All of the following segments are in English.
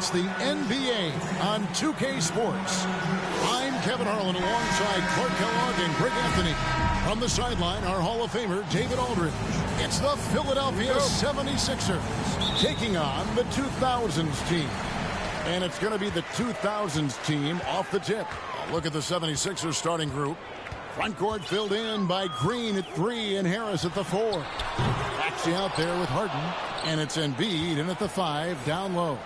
It's the NBA on 2K Sports. I'm Kevin Harlan alongside Clark Kellogg and Greg Anthony. From the sideline, our Hall of Famer, David Aldridge. It's the Philadelphia 76ers taking on the 2000s team. And it's going to be the 2000s team off the tip. Look at the 76ers starting group. Front court filled in by Green at 3 and Harris at the 4. Maxey out there with Harden. And it's Embiid in at the 5 down low.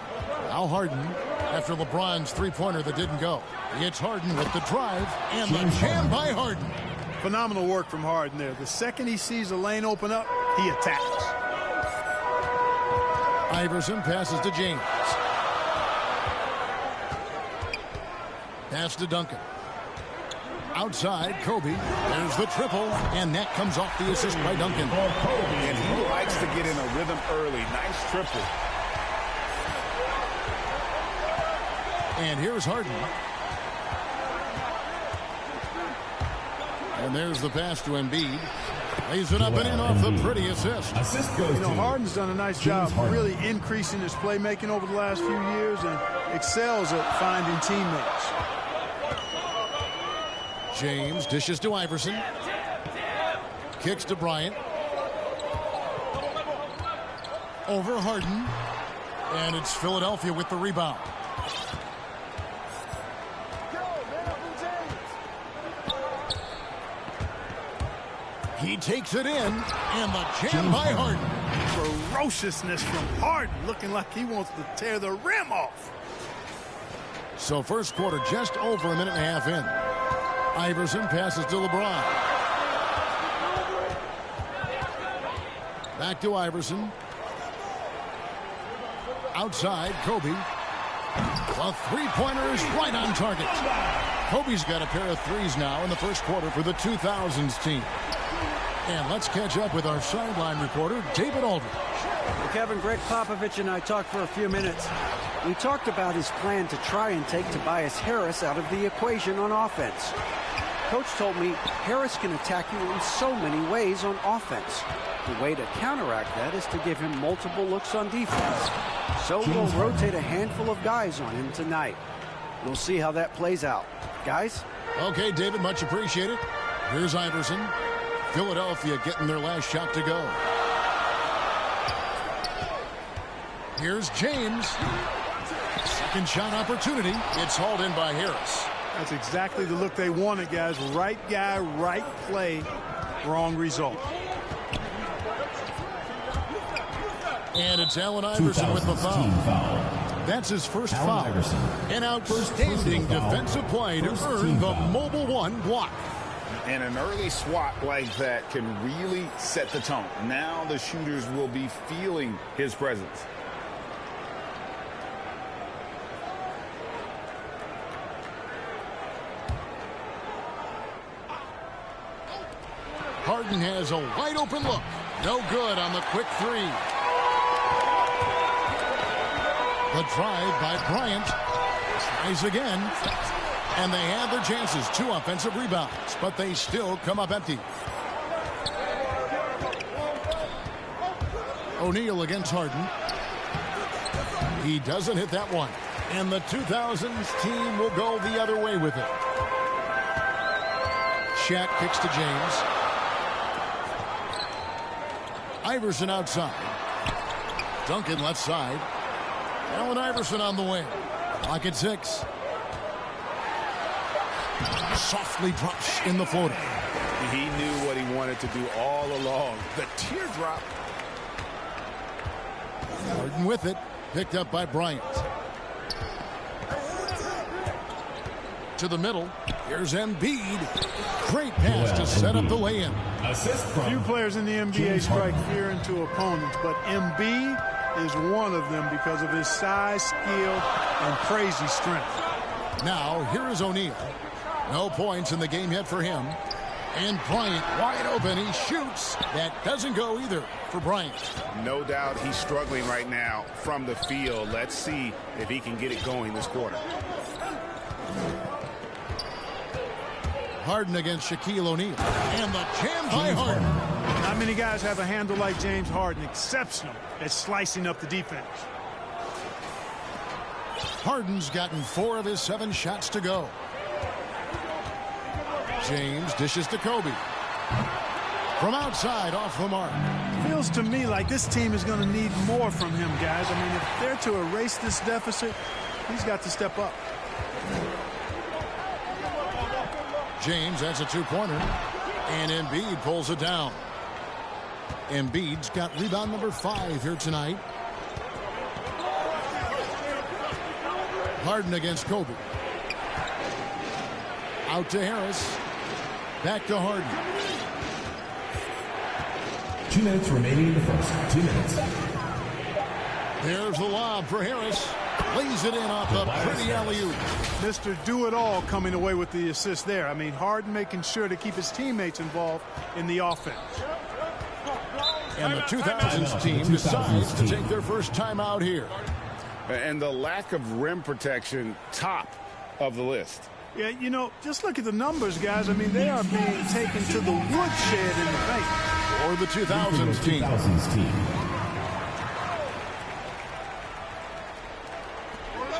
Now Harden after LeBron's three-pointer that didn't go. It's Harden with the drive and the jam by Harden. Phenomenal work from Harden there. The second he sees a lane open up, he attacks. Iverson passes to James. Pass to Duncan. Outside, Kobe. There's the triple, and that comes off the assist by Duncan. And he likes to get in a rhythm early. Nice triple. And here's Harden. And there's the pass to Embiid. Lays it up and in off the pretty assist. Harden's done a nice job really increasing his playmaking over the last few years and excels at finding teammates. James dishes to Iverson. Kicks to Bryant. Over Harden. And it's Philadelphia with the rebound. He takes it in, and the jam by Harden. Ferociousness from Harden, looking like he wants to tear the rim off. So first quarter just over a minute and a half in. Iverson passes to LeBron. Back to Iverson. Outside, Kobe. The three-pointer is right on target. Kobe's got a pair of threes now in the first quarter for the 2000s team. And let's catch up with our sideline reporter, David Aldridge. Well, Kevin, Greg Popovich and I talked for a few minutes. We talked about his plan to try and take Tobias Harris out of the equation on offense. Coach told me Harris can attack you in so many ways on offense. The way to counteract that is to give him multiple looks on defense. So we'll rotate a handful of guys on him tonight. We'll see how that plays out. Guys? Okay, David, much appreciated. Here's Iverson. Philadelphia getting their last shot to go. Here's James. Second shot opportunity. It's hauled in by Harris. That's exactly the look they wanted, guys. Right guy, right play, wrong result. And it's Allen Iverson with the foul. That's his first foul. An outstanding defensive play to earn the Mobile One block. And an early swat like that can really set the tone. Now the shooters will be feeling his presence. Harden has a wide open look. No good on the quick three. The drive by Bryant. Tries again. And they have their chances. 2 offensive rebounds. But they still come up empty. O'Neal against Harden. He doesn't hit that one. And the 2000s team will go the other way with it. Shaq kicks to James. Iverson outside. Duncan left side. Allen Iverson on the wing. Clock at 6. Softly drops in the floater. He knew what he wanted to do all along. The teardrop. Harden with it. Picked up by Bryant. To the middle. Here's Embiid. Great pass to set up the lay-in. Few players in the NBA strike fear into opponents, but Embiid is one of them because of his size, skill, and crazy strength. Now, here is O'Neal. No points in the game yet for him. And Bryant wide open. He shoots. That doesn't go either for Bryant. No doubt he's struggling right now from the field. Let's see if he can get it going this quarter. Harden against Shaquille O'Neal. And the jam by Harden. Not many guys have a handle like James Harden. Exceptional at slicing up the defense. Harden's gotten 4 of his 7 shots to go. James dishes to Kobe. From outside, off the mark. Feels to me like this team is going to need more from him, guys. I mean, if they're to erase this deficit, he's got to step up. James has a 2-pointer, and Embiid pulls it down. Embiid's got rebound number 5 here tonight. Harden against Kobe. Out to Harris. Back to Harden. 2 minutes remaining in the first. 2 minutes. There's the lob for Harris. Lays it in off the pretty alley-oop. Mr. Do-It-All coming away with the assist there. I mean, Harden making sure to keep his teammates involved in the offense. And the 2000s team decides to take their first timeout here. And the lack of rim protection, top of the list. Yeah, you know, just look at the numbers, guys. I mean, they are being taken to the woodshed in the paint. Or the 2000s team. 2000s team.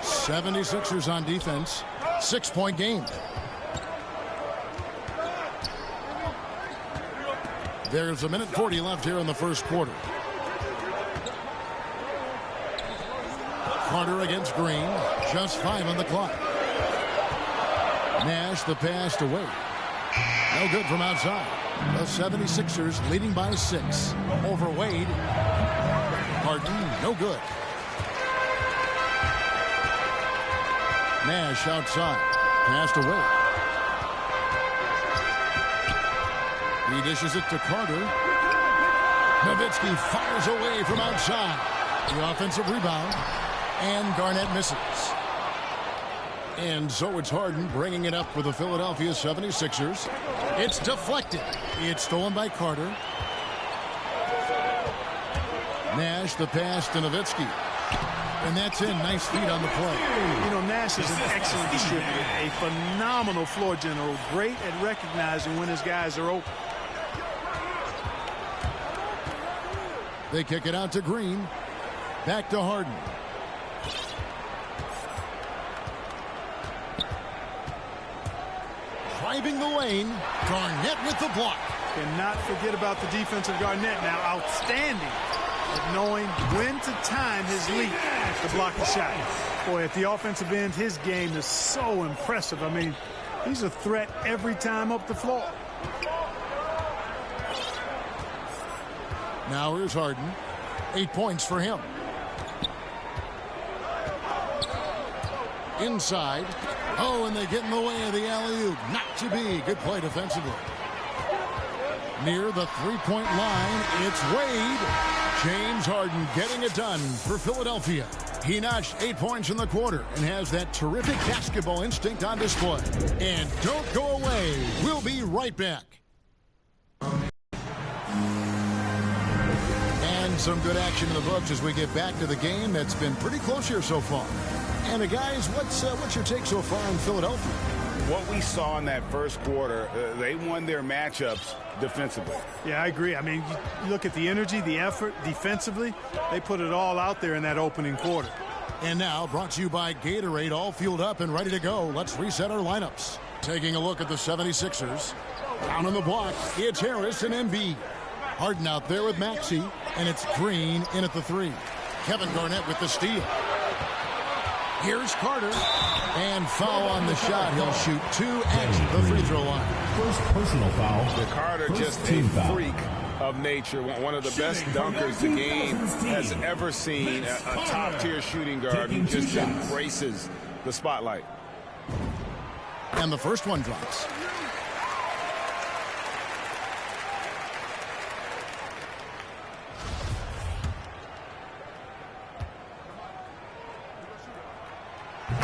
76ers on defense. 6-point game. There's 1:40 left here in the first quarter. Carter against Green. Just 5 on the clock. Nash the pass to Wade. No good from outside. The 76ers leading by 6. Over Wade. Harden, no good. Nash outside. Pass to Wade. He dishes it to Carter. Nowitzki fires away from outside. The offensive rebound. And Garnett misses. And so it's Harden bringing it up for the Philadelphia 76ers. It's deflected. It's stolen by Carter. Nash the pass to Nowitzki. And that's in. Nice feed on the play. You know, Nash is an excellent distributor. A phenomenal floor general. Great at recognizing when his guys are open. They kick it out to Green. Back to Harden. Driving the lane. Garnett with the block. Cannot forget about the defense of Garnett now. Outstanding at knowing when to time his leap to block the shot. Boy, at the offensive end, his game is so impressive. I mean, he's a threat every time up the floor. Now here's Harden. 8 points for him. Inside. Oh, and they get in the way of the alley-oop. Not to be. Good play defensively. Near the three-point line, it's Wade. James Harden getting it done for Philadelphia. He notched 8 points in the quarter and has that terrific basketball instinct on display. And don't go away. We'll be right back. And some good action in the books as we get back to the game that's been pretty close here so far. And guys, what's your take so far in Philadelphia? What we saw in that first quarter, they won their matchups defensively. Yeah, I agree. I mean, you look at the energy, the effort defensively. They put it all out there in that opening quarter. And now, brought to you by Gatorade, all fueled up and ready to go. Let's reset our lineups. Taking a look at the 76ers. Down on the block, it's Harris and Embiid. Harden out there with Maxey, and it's Green in at the 3. Kevin Garnett with the steal. Here's Carter, and foul on the shot. He'll shoot 2 at the free throw line. First personal foul. Carter just a freak of nature. One of the best dunkers the game has ever seen. A top-tier shooting guard who just embraces the spotlight. And the first one drops.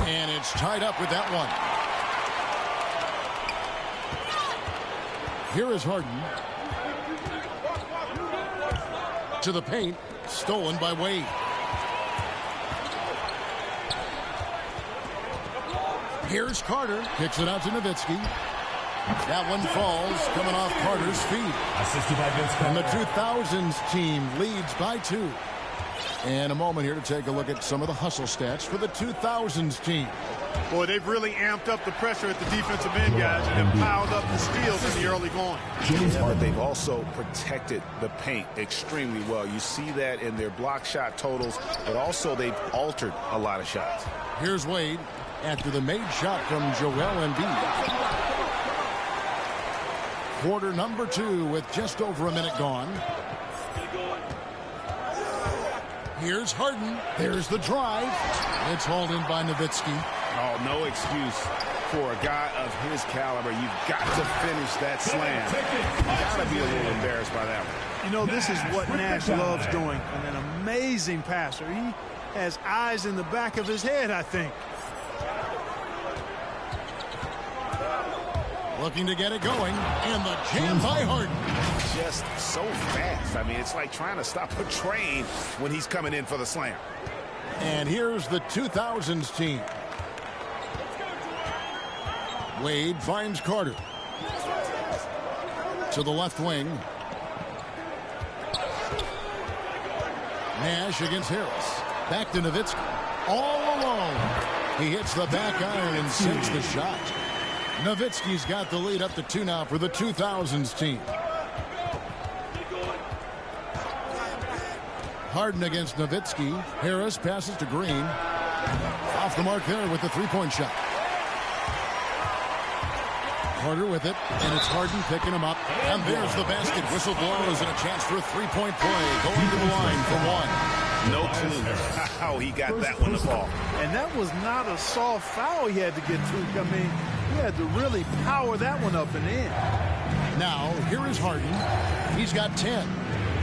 And it's tied up with that one. Here is Harden. To the paint. Stolen by Wade. Here's Carter. Kicks it out to Nowitzki. That one falls, coming off Carter's feet. Assisted by Vince And the Carter. 2000s team leads by 2. And a moment here to take a look at some of the hustle stats for the 2000s team. Boy, they've really amped up the pressure at the defensive end, guys, and have piled up the steals in the early going. Yeah, but they've also protected the paint extremely well. You see that in their block shot totals, but also they've altered a lot of shots. Here's Wade after the made shot from Joel Embiid. Quarter number 2 with just over a minute gone. Here's Harden. There's the drive. It's hauled in by Nowitzki. Oh, no excuse for a guy of his caliber. You've got to finish that slam. You've got to be a little embarrassed by that one. You know, this is what Nash loves doing. And an amazing passer. He has eyes in the back of his head, I think. Looking to get it going. And the jam by Harden. Just so fast. I mean, it's like trying to stop a train when he's coming in for the slam. And here's the 2000s team. Wade finds Carter. To the left wing. Nash against Harris. Back to Nowitzki. All alone. He hits the back iron and sinks the shot. Nowitzki's got the lead up to 2 now for the 2000s team. Harden against Nowitzki. Harris passes to Green. Off the mark there with the three-point shot. Carter with it, and it's Harden picking him up. And there's the basket. Whistle blows and a chance for a three-point play. Going to the line for one. No clue how he got that one to fall. And that was not a soft foul he had to get to. I mean, he had to really power that one up and in. Now, here is Harden. He's got 10.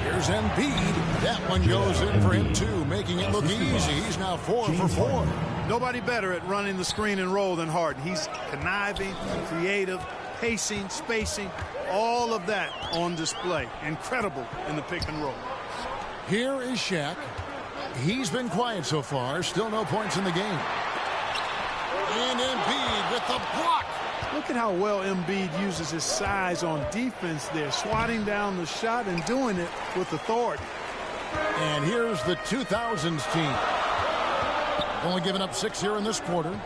Here's Embiid. That one goes in for him, too, making it look easy. He's now 4 for 4. Nobody better at running the screen and roll than Harden. He's conniving, creative, pacing, spacing, all of that on display. Incredible in the pick and roll. Here is Shaq. He's been quiet so far. Still no points in the game. And Embiid with the block. Look at how well Embiid uses his size on defense there, swatting down the shot and doing it with authority. And here's the 2000s team. Only giving up 6 here in this quarter.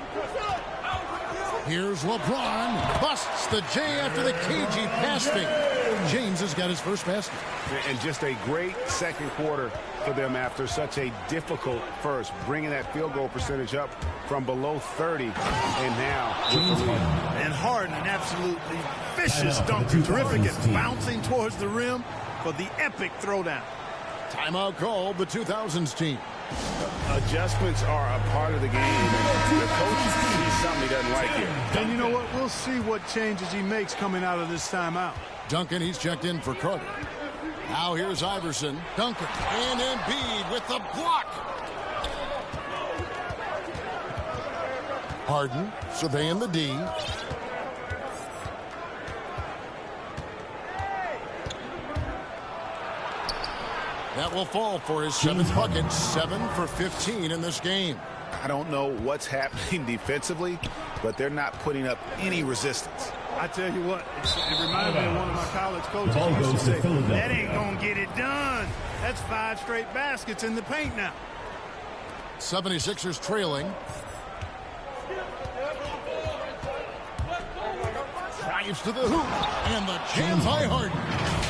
Here's LeBron. Busts the J after the cagey pass fake. James has got his first basket. And just a great second quarter for them after such a difficult first, bringing that field goal percentage up from below 30 and now with the lead. And Harden, an absolutely vicious dunker, terrific at bouncing towards the rim for the epic throwdown. Timeout called, the 2000s team. Adjustments are a part of the game. The coach sees something he doesn't like here. And you know what? We'll see what changes he makes coming out of this timeout. Duncan, he's checked in for Carter. Now here's Iverson. Duncan and Embiid with the block. Harden surveying the D. That will fall for his 7th bucket. 7 for 15 in this game. I don't know what's happening defensively, but they're not putting up any resistance. I tell you what, it reminds me of one of my college coaches who used to say, that ain't going to get it done. That's 5 straight baskets in the paint now. 76ers trailing. Drives to the hoop. And the jam by Harden.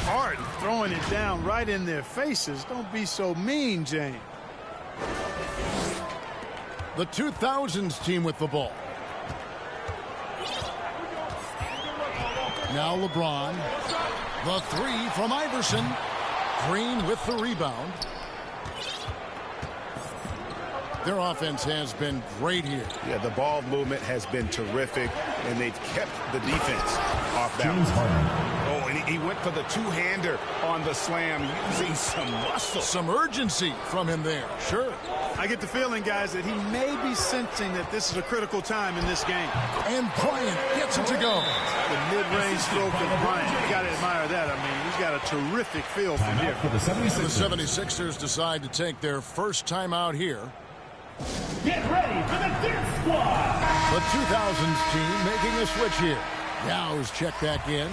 Harden throwing it down right in their faces. Don't be so mean, James. The 2000s team with the ball. Now LeBron. The 3 from Iverson. Green with the rebound. Their offense has been great here. Yeah, the ball movement has been terrific, and they've kept the defense off balance. Oh, and he went for the two-hander on the slam, using some muscle. Some urgency from him there, sure. I get the feeling, guys, that he may be sensing that this is a critical time in this game. And Bryant gets it to go. The mid-range stroke of Bryant. You got to admire that. I mean, he's got a terrific feel from here. For the 76ers. The 76ers decide to take their first time out here. Get ready for the Dirt Squad. The 2000s team making a switch here. Yow's checked back in.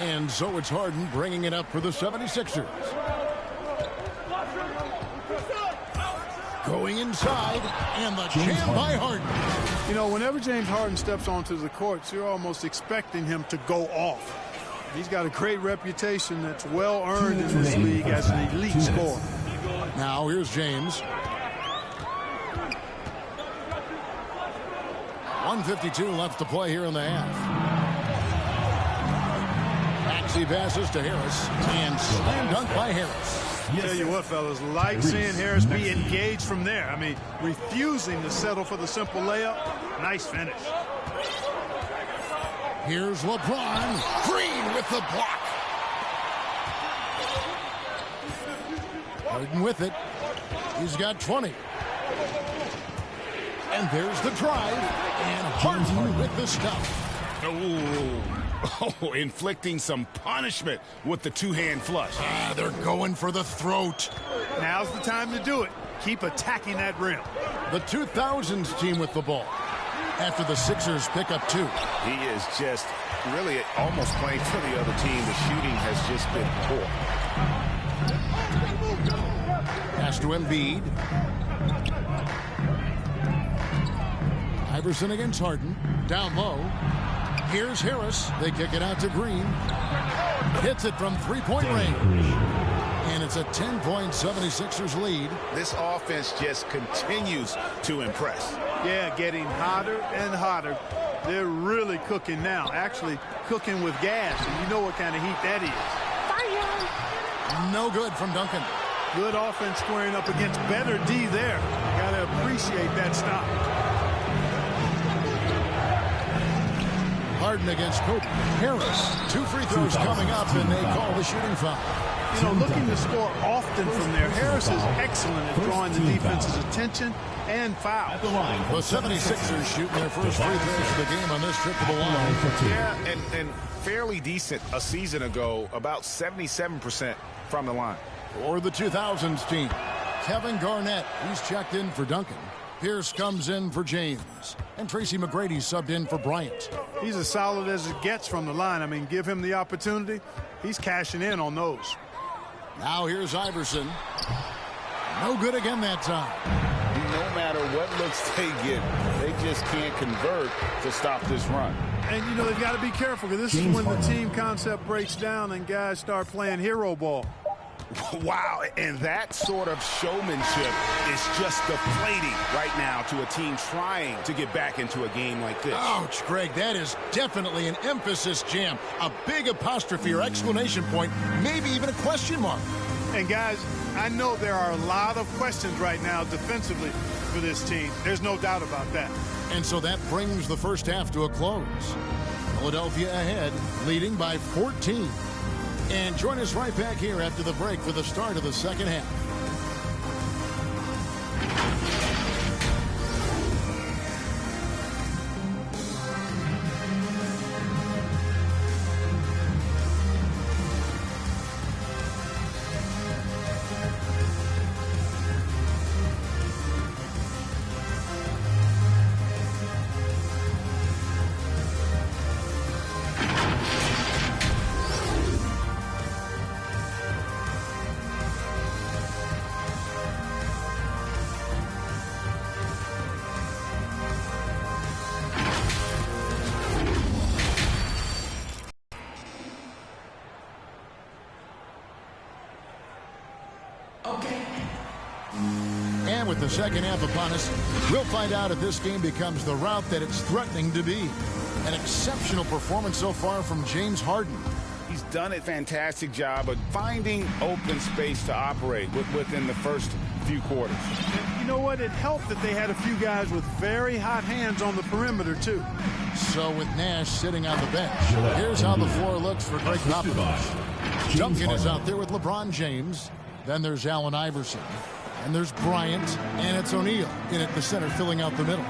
And so it's Harden bringing it up for the 76ers. Going inside, and the jam by Harden. You know, whenever James Harden steps onto the courts, you're almost expecting him to go off. He's got a great reputation that's well earned in this league as an elite scorer. Now here's James. 1:52 left to play here in the half. Maxey passes to Harris, and slam dunk by Harris. Tell you what, fellas, like seeing Harris be engaged from there. I mean, refusing to settle for the simple layup. Nice finish. Here's LeBron. Green with the block. Harden with it. He's got 20. And there's the drive. And Harden with the stuff. Oh, inflicting some punishment with the two-hand flush. They're going for the throat. Now's the time to do it. Keep attacking that rim. The 2000s team with the ball. After the Sixers pick up 2. He is just really almost playing for the other team. The shooting has just been poor. Pass to Embiid. Iverson against Harden. Down low. Here's Harris. They kick it out to Green. Hits it from three-point range. And it's a 10-point 76ers lead. This offense just continues to impress. Yeah, getting hotter and hotter. They're really cooking now. Actually cooking with gas, and you know what kind of heat that is. No good from Duncan. Good offense squaring up against better D there. Got to appreciate that stop. Harden against Kobe. Harris. 2 free throws coming up, and they call the shooting foul. You know, looking to score often from there. Harris is excellent at drawing the defense's attention and fouls. The 76ers shooting their first free throws of the game on this trip to the line. Yeah, and fairly decent a season ago, about 77% from the line. Or the 2000s team. Kevin Garnett. He's checked in for Duncan. Pierce comes in for James. And Tracy McGrady subbed in for Bryant. He's as solid as it gets from the line. I mean, give him the opportunity. He's cashing in on those. Now here's Iverson. No good again that time. No matter what looks they get, they just can't convert to stop this run. And, you know, they've got to be careful because this is when the team concept breaks down and guys start playing hero ball. Wow, and that sort of showmanship is just deflating right now to a team trying to get back into a game like this. Ouch, Greg, that is definitely an emphasis jam. A big apostrophe or exclamation point, maybe even a question mark. And guys, I know there are a lot of questions right now defensively for this team. There's no doubt about that. And so that brings the first half to a close. Philadelphia ahead, leading by 14. And join us right back here after the break for the start of the second half. And with the second half upon us, we'll find out if this game becomes the route that it's threatening to be. An exceptional performance so far from James Harden. He's done a fantastic job of finding open space to operate within the first few quarters. And you know what? It helped that they had a few guys with very hot hands on the perimeter, too. So with Nash sitting on the bench, here's how the floor looks for Greg Popovich. Duncan is out there with LeBron James. Then there's Allen Iverson. And there's Bryant, and it's O'Neal in at the center, filling out the middle.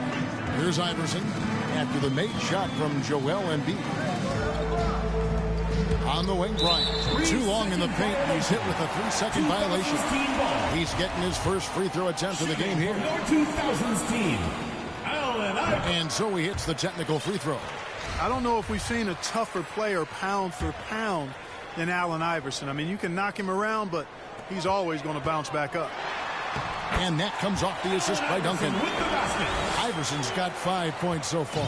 Here's Iverson after the made shot from Joel Embiid. On the wing, Bryant. Too long in the paint. He's hit with a 3-second violation. He's getting his first free throw attempt of the game here. And so he hits the technical free throw. I don't know if we've seen a tougher player pound for pound than Allen Iverson. I mean, you can knock him around, but he's always going to bounce back up. And that comes off the assist by Duncan. Iverson's got 5 points so far.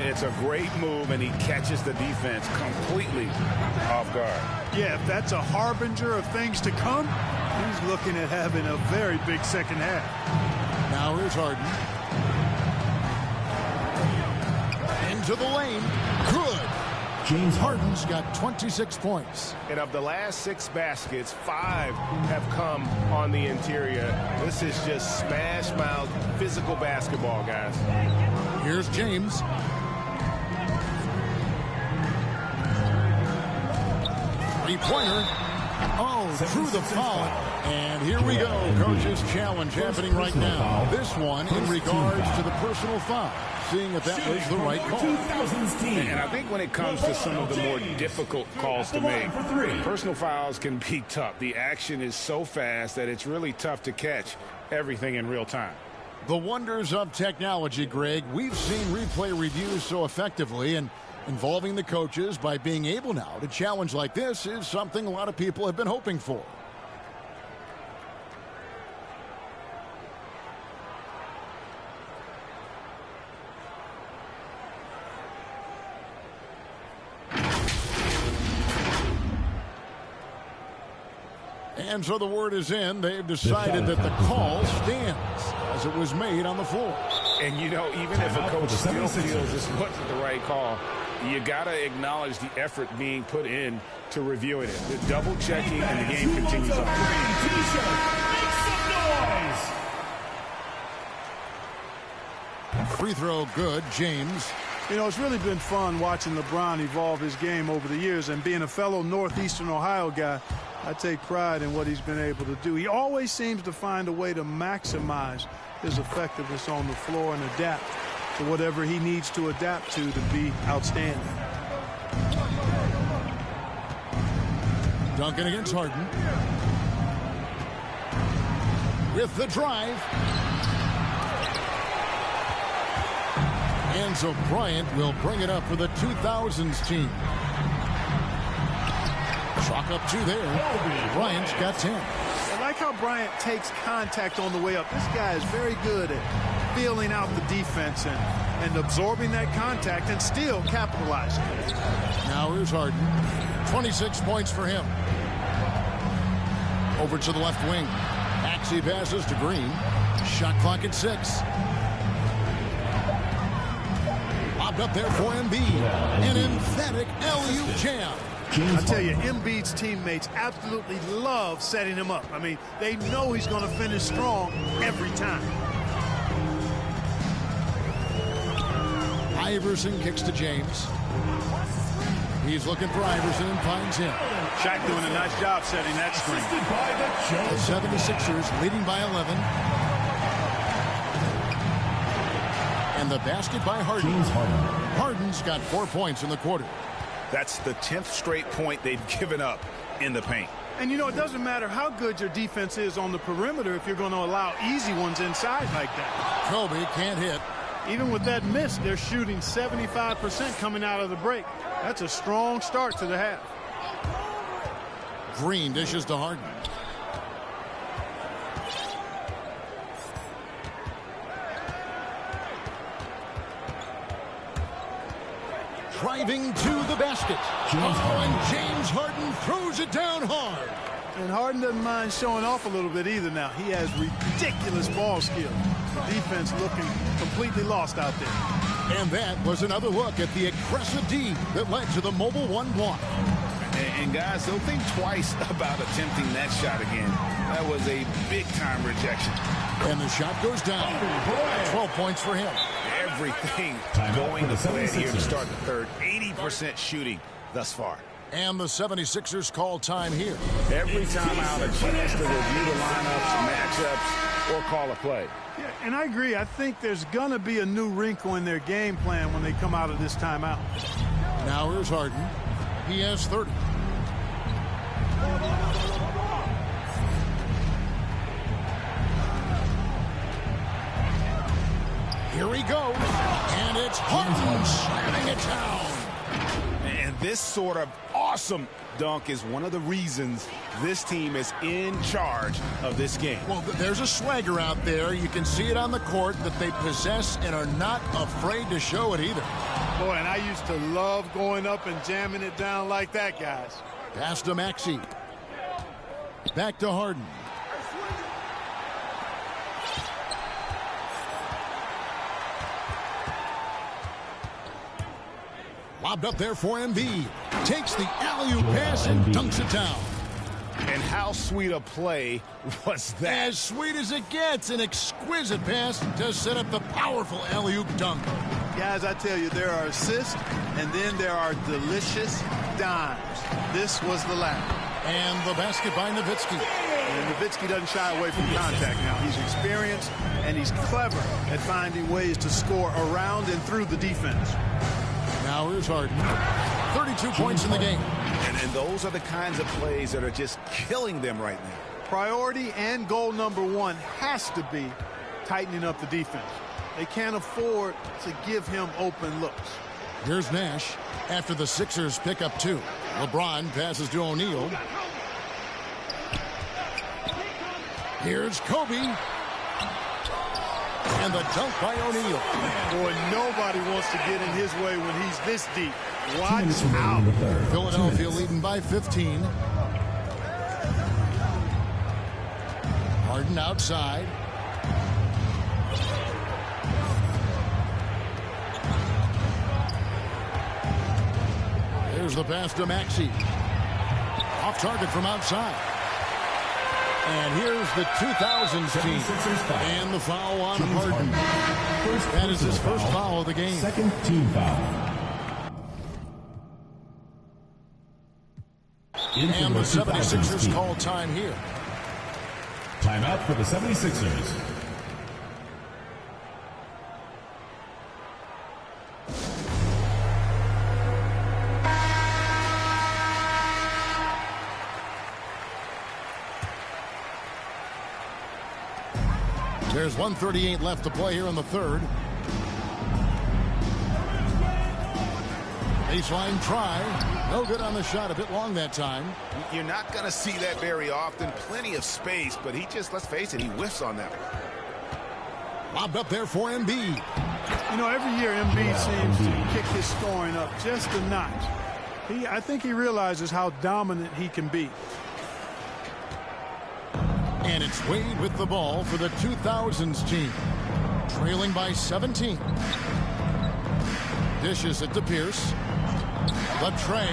It's a great move, and he catches the defense completely off guard. Yeah, if that's a harbinger of things to come, he's looking at having a very big second half. Now here's Harden. Into the lane. Good. James Harden's got 26 points. And of the last 6 baskets, 5 have come on the interior. This is just smash mouth physical basketball, guys. Here's James. Three-pointer. Oh, through the foul. And here we go. Coach's challenge happening right now. This one in regards to the personal foul. Seeing if that was the right call. And I think when it comes to some of the more difficult calls to make, personal fouls can be tough. The action is so fast that it's really tough to catch everything in real time. The wonders of technology, Greg. We've seen replay reviews so effectively, and involving the coaches by being able now to challenge like this is something a lot of people have been hoping for. And so the word is in. They've decided that the call stands as it was made on the floor. And, you know, even if a coach still feels this wasn't the right call, you got to acknowledge the effort being put in to reviewing it. The double checking, and the game continues on. Free throw good, James. You know, it's really been fun watching LeBron evolve his game over the years, and being a fellow Northeastern Ohio guy, I take pride in what he's been able to do. He always seems to find a way to maximize his effectiveness on the floor and adapt to whatever he needs to adapt to be outstanding. Duncan against Harden. With the drive. And so Bryant will bring it up for the 2000s team. Chalk up 2 there. Bryant's got 10. I like how Bryant takes contact on the way up. This guy is very good at feeling out the defense and absorbing that contact and still capitalizing. Now here's Harden. 26 points for him. Over to the left wing. Maxey passes to Green. Shot clock at 6. Lobbed up there for Embiid. An emphatic alley-oop jam. I tell you, Embiid's teammates absolutely love setting him up. I mean, they know he's going to finish strong every time. Iverson kicks to James. He's looking for Iverson and finds him. Shaq doing a nice job setting that screen. The 76ers leading by 11. And the basket by Harden. Harden's got 4 points in the quarter. That's the 10th straight point they've given up in the paint. And, you know, it doesn't matter how good your defense is on the perimeter if you're going to allow easy ones inside like that. Kobe can't hit. Even with that miss, they're shooting 75% coming out of the break. That's a strong start to the half. Green dishes to Harden. Driving to the basket. And James Harden throws it down hard. And Harden doesn't mind showing off a little bit either now. He has ridiculous ball skill. The defense looking completely lost out there. And that was another look at the aggressive D that led to the Mobile One block. And guys, don't think twice about attempting that shot again. That was a big-time rejection. And the shot goes down. 12 points for him. Everything going to plan here to start the third. 80% shooting thus far. And the 76ers call time here. Every time out, a chance to review the lineups, matchups, or call a play. Yeah, and I agree. I think there's going to be a new wrinkle in their game plan when they come out of this timeout. Now here's Harden. He has 30. Here he goes. And it's Harden slamming it down. And And this sort of awesome dunk is one of the reasons this team is in charge of this game. Well, there's a swagger out there. You can see it on the court that they possess and are not afraid to show it either. Boy, and I used to love going up and jamming it down like that, guys. Pass to Maxey. Back to Harden. Lobbed up there for Embiid. Takes the alley-oop pass and dunks it down. And how sweet a play was that? As sweet as it gets. An exquisite pass to set up the powerful alley-oop dunk. Guys, I tell you, there are assists, and then there are delicious dimes. This was the latter. And the basket by Nowitzki. And Nowitzki doesn't shy away from contact now. He's experienced, and he's clever at finding ways to score around and through the defense. Now here's Harden. 32 points in the game. And those are the kinds of plays that are just killing them right now. Priority and goal number one has to be tightening up the defense. They can't afford to give him open looks. Here's Nash after the Sixers pick up 2. LeBron passes to O'Neal. Here's Kobe. And the dunk by O'Neal. Boy, nobody wants to get in his way when he's this deep. Watch out. Philadelphia leading by 15. Harden outside. There's the pass to Maxey. Off target from outside. And here's the 2000s team. And the foul on Harden. That is his first foul of the game. Second team foul. And the 76ers call time here. Timeout for the 76ers. There's 1:38 left to play here in the third. Baseline try. No good on the shot. A bit long that time. You're not going to see that very often. Plenty of space, but he just, let's face it, he whiffs on that one. Lobbed up there for Embiid. You know, every year Embiid seems to kick his scoring up just a notch. I think he realizes how dominant he can be. And it's Wade with the ball for the 2000s team. Trailing by 17. Dishes it to Pierce. The tray.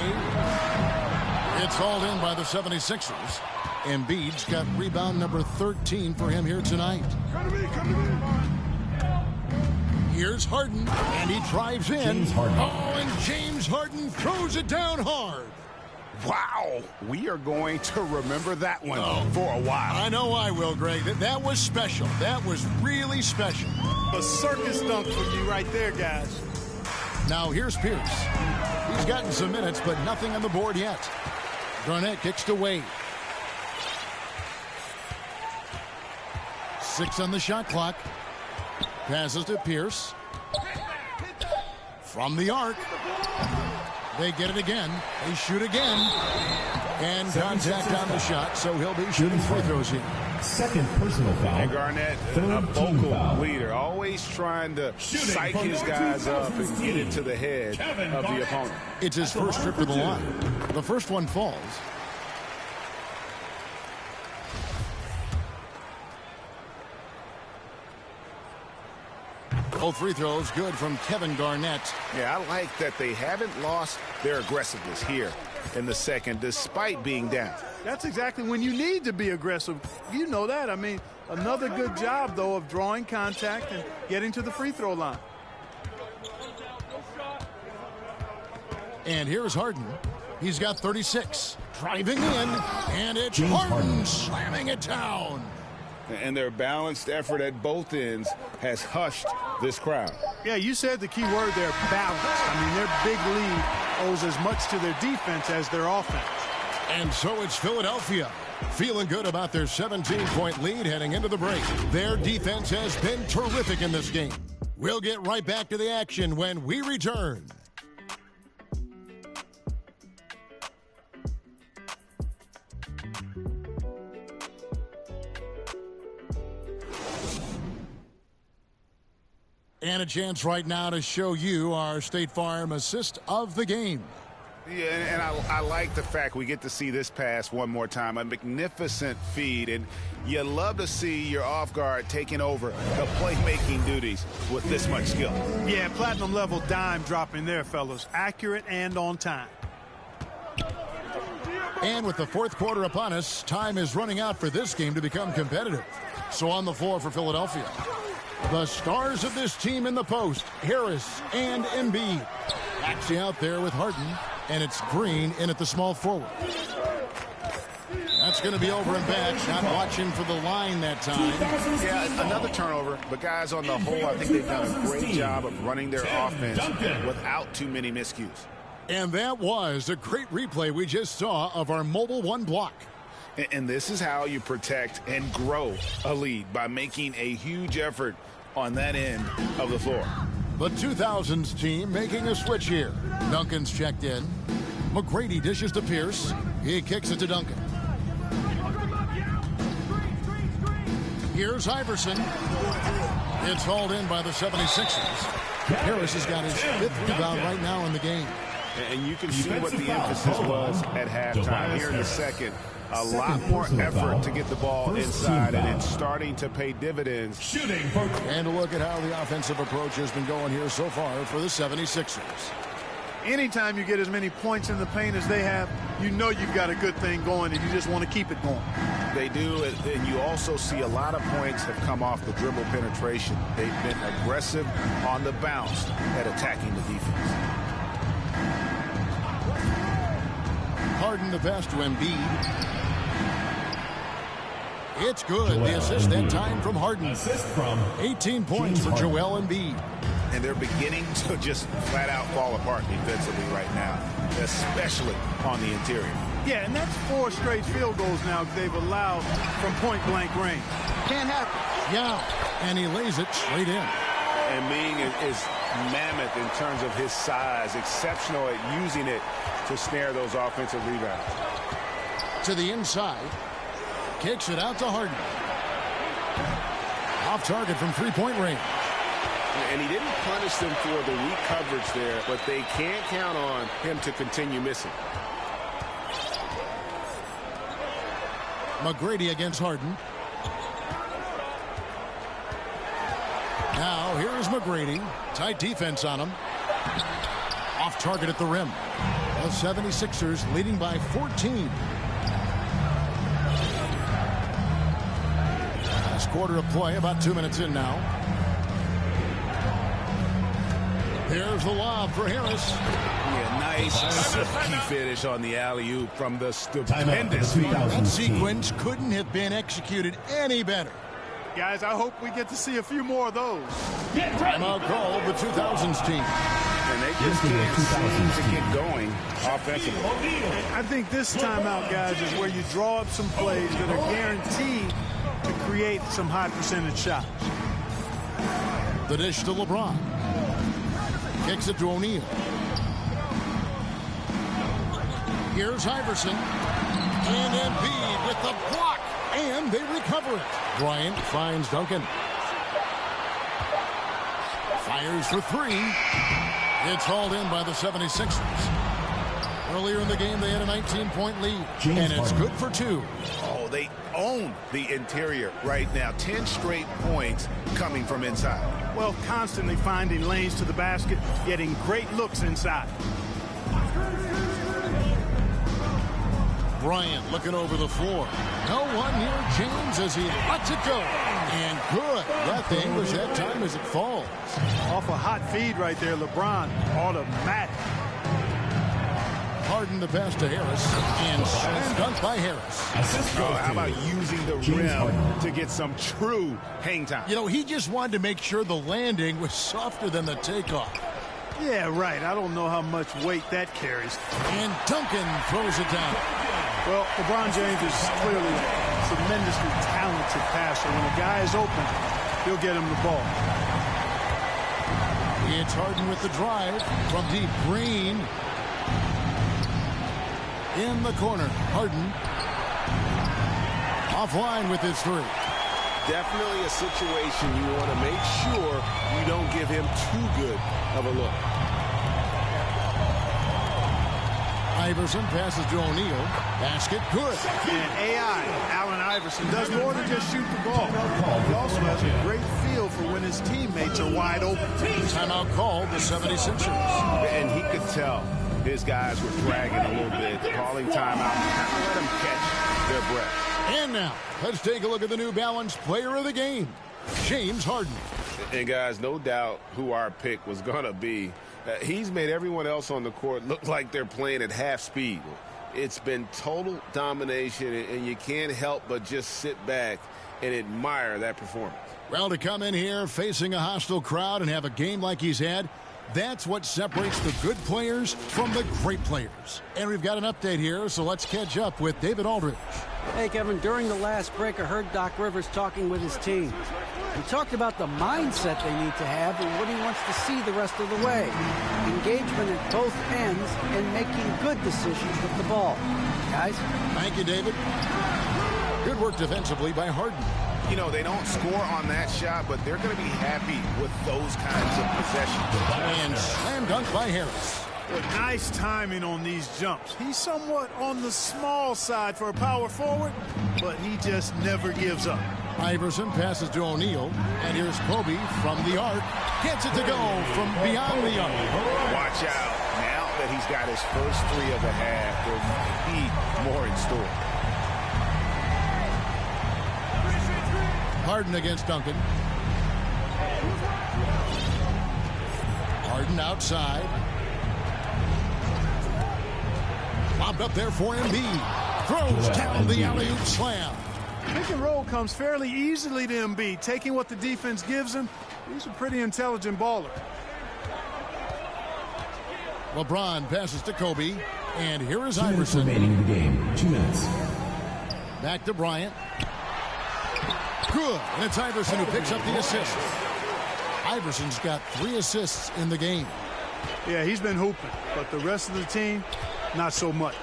It's hauled in by the 76ers. Embiid's got rebound number 13 for him here tonight. Here's Harden, and he drives in. Oh, and James Harden throws it down hard. Wow, we are going to remember that one for a while. I know I will, Greg. That was special. That was really special. A circus dunk for you right there, guys. Now here's Pierce. He's gotten some minutes, but nothing on the board yet. Garnett kicks to Wade. 6 on the shot clock. Passes to Pierce. From the arc. They get it again. They shoot again. And contact on the shot, so he'll be shooting free throws here. Second personal foul. And Garnett, a vocal leader, always trying to psych his guys up and get it to the head of the opponent. It's his first trip to the line. The first one falls. Both free throws good from Kevin Garnett. Yeah, I like that they haven't lost their aggressiveness here in the second, despite being down. That's exactly when you need to be aggressive. You know that. I mean, another good job, though, of drawing contact and getting to the free throw line. And here's Harden. He's got 36. Driving in, and it's Harden slamming it down. And their balanced effort at both ends has hushed this crowd. Yeah, you said the key word there, balance. I mean, their big lead owes as much to their defense as their offense. And so it's Philadelphia feeling good about their 17-point lead heading into the break. Their defense has been terrific in this game. We'll get right back to the action when we return. And a chance right now to show you our State Farm assist of the game. Yeah, and I like the fact we get to see this pass one more time. A magnificent feed, and you love to see your off guard taking over the playmaking duties with this much skill. Yeah, platinum level dime dropping there, fellas. Accurate and on time. And with the fourth quarter upon us, time is running out for this game to become competitive. So on the floor for Philadelphia, the stars of this team in the post, Harris and Embiid. Actually out there with Harden, and it's Green in at the small forward. That's going to be over and back. Not watching for the line that time. Yeah, another turnover, but guys, on the whole, I think they've done a great job of running their offense without too many miscues. And that was a great replay we just saw of our Mobile One block. And this is how you protect and grow a lead, by making a huge effort on that end of the floor. The 2000s team making a switch here. Duncan's checked in. McGrady dishes to Pierce. He kicks it to Duncan. Here's Iverson. It's hauled in by the 76ers. Harris has got his 5th rebound right now in the game. And you can see what the emphasis was at halftime. Here in the second, a lot more effort to get the ball inside, and it's starting to pay dividends. And a look at how the offensive approach has been going here so far for the 76ers. Anytime you get as many points in the paint as they have, you know you've got a good thing going, and you just want to keep it going. They do, and you also see a lot of points have come off the dribble penetration. They've been aggressive on the bounce at attacking the defense. Harden the pass to Embiid. It's good. The assist that time from Harden. Assist from 18 points for Joel Embiid. And they're beginning to just flat out fall apart defensively right now, especially on the interior. Yeah, and that's 4 straight field goals now they've allowed from point-blank range. Can't happen. Yeah, and he lays it straight in. And Ming is mammoth in terms of his size, exceptional at using it to snare those offensive rebounds. To the inside. Kicks it out to Harden. Off target from three-point range. And he didn't punish them for the weak coverage there, but they can't count on him to continue missing. McGrady against Harden. Now, here is McGrady. Tight defense on him. Off target at the rim. The 76ers leading by 14. Last quarter of play, about 2 minutes in now. Here's the lob for Harris. Yeah, nice silky finish on the alley-oop from the stupendous feed. That sequence couldn't have been executed any better. Guys, I hope we get to see a few more of those. Timeout call of the 2000s team. And they just can't seem to get going offensively. I think this timeout, guys, is where you draw up some plays that are guaranteed to create some high percentage shots. The dish to LeBron. Kicks it to O'Neal. Here's Iverson. And Embiid with the block. And they recover it. Bryant finds Duncan. Fires for 3. It's hauled in by the 76ers. Earlier in the game, they had a 19-point lead. And it's good for 2. Oh, they own the interior right now. 10 straight points coming from inside. Well, constantly finding lanes to the basket, getting great looks inside. Bryant looking over the floor. No one near James as he lets it go. And good. Got the English that time as it falls. Off a hot feed right there, LeBron. Automatic. Harden the pass to Harris. And slam dunk by Harris. Oh, how about using the rim to get some true hang time? You know, he just wanted to make sure the landing was softer than the takeoff. Yeah, right. I don't know how much weight that carries. And Duncan throws it down. Well, LeBron James is clearly a tremendously talented passer. When a guy is open, he'll get him the ball. It's Harden with the drive from deep. Green in the corner. Harden offline with his 3. definitely a situation you want to make sure you don't give him too good of a look. Iverson passes to O'Neal. Basket good. And AI, Allen Iverson, does more than just shoot the ball. He also has a great feel for when his teammates are wide open. Timeout called the 76ers. And he could tell his guys were dragging a little bit, calling timeout, kind of let them catch their breath. And now, let's take a look at the New Balance player of the game, James Harden. And guys, no doubt who our pick was going to be. He's made everyone else on the court look like they're playing at half speed. It's been total domination, and you can't help but just sit back and admire that performance. Well, to come in here facing a hostile crowd and have a game like he's had, that's what separates the good players from the great players. And we've got an update here, so let's catch up with David Aldridge. Hey, Kevin, during the last break, I heard Doc Rivers talking with his team. He talked about the mindset they need to have and what he wants to see the rest of the way. Engagement at both ends and making good decisions with the ball. Guys? Thank you, David. Good work defensively by Harden. You know, they don't score on that shot, but they're going to be happy with those kinds of possessions. And slam dunk by Harris. But nice timing on these jumps. He's somewhat on the small side for a power forward, but he just never gives up. Iverson passes to O'Neal, and here's Kobe from the arc. Gets it to go from beyond the arc. Watch out. Now that he's got his first three of the half, there might be more in store. Harden against Duncan. Harden outside. Lobbed up there for Embiid. Throws down the alley-oop slam. Pick and roll comes fairly easily to Embiid. Taking what the defense gives him, he's a pretty intelligent baller. LeBron passes to Kobe. And here is 2 minutes Iverson. remaining in the game. 2 minutes. Back to Bryant. Good. And it's Iverson who picks up the assist. Iverson's got 3 assists in the game. Yeah, he's been hooping, but the rest of the team, not so much.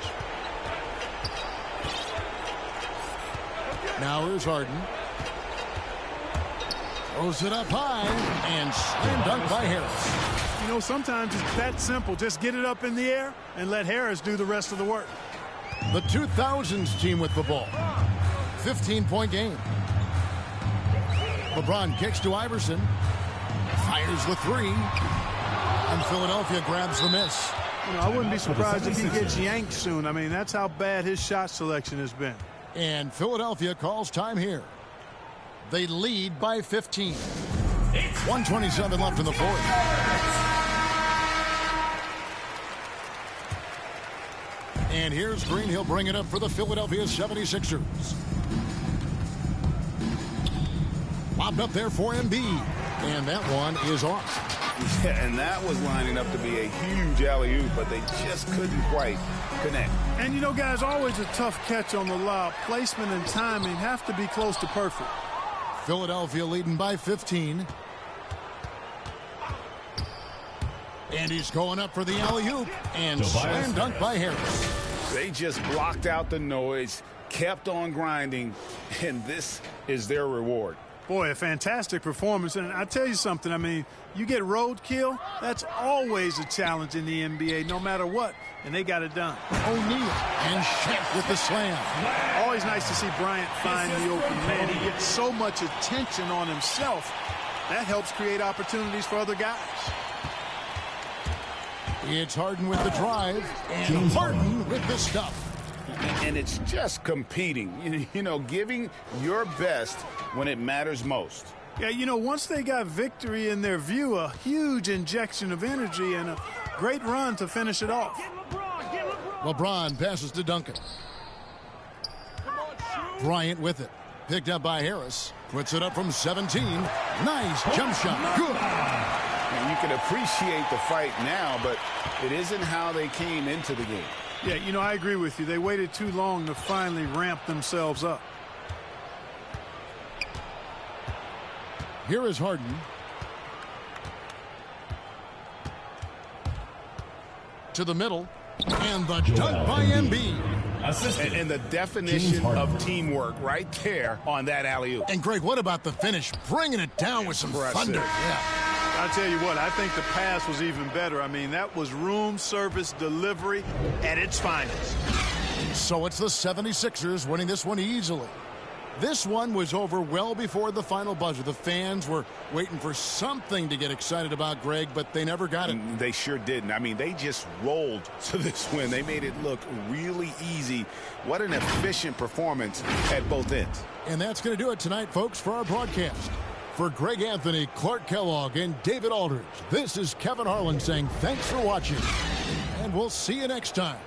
Now here's Harden. Throws it up high and slam dunk by Harris. You know, sometimes it's that simple. Just get it up in the air and let Harris do the rest of the work. The 2000s team with the ball. 15-point game. LeBron kicks to Iverson. Fires the 3. And Philadelphia grabs the miss. You know, I wouldn't be surprised if he gets yanked soon. I mean, that's how bad his shot selection has been. And Philadelphia calls time here. They lead by 15. 1:27 left in the fourth. And here's Green. He'll bring it up for the Philadelphia 76ers. Lobbed up there for Embiid. And that one is off. Yeah, and that was lining up to be a huge alley-oop, but they just couldn't quite connect. And, you know, guys, always a tough catch on the lob. Placement and timing have to be close to perfect. Philadelphia leading by 15. And he's going up for the alley-oop. And slam dunk by Harris. They just blocked out the noise, kept on grinding, and this is their reward. Boy, a fantastic performance. And I tell you something, I mean, you get roadkill, that's always a challenge in the NBA, no matter what. And they got it done. O'Neal and Shaq with the slam. Always nice to see Bryant find the open man. He gets so much attention on himself. That helps create opportunities for other guys. It's Harden with the drive. And Harden with the stuff. And it's just competing, you know, giving your best when it matters most. Yeah, you know, once they got victory in their view, a huge injection of energy and a great run to finish it off. LeBron passes to Duncan. Bryant with it. Picked up by Harris. Puts it up from 17. Nice jump shot. Good. And you can appreciate the fight now, but it isn't how they came into the game. Yeah, you know, I agree with you. They waited too long to finally ramp themselves up. Here is Harden. To the middle. And the dunk by Embiid. Assisted. And the definition of teamwork right there on that alley-oop. And, Greg, what about the finish? Bringing it down with some thunder. Yeah. I'll tell you what, I think the pass was even better. I mean, that was room service delivery at its finest. So it's the 76ers winning this one easily. This one was over well before the final buzzer. The fans were waiting for something to get excited about, Greg, but they never got it. They sure didn't. I mean, they just rolled to this win. They made it look really easy. What an efficient performance at both ends. And that's going to do it tonight, folks, for our broadcast. For Greg Anthony, Clark Kellogg, and David Aldridge, this is Kevin Harlan saying thanks for watching. And we'll see you next time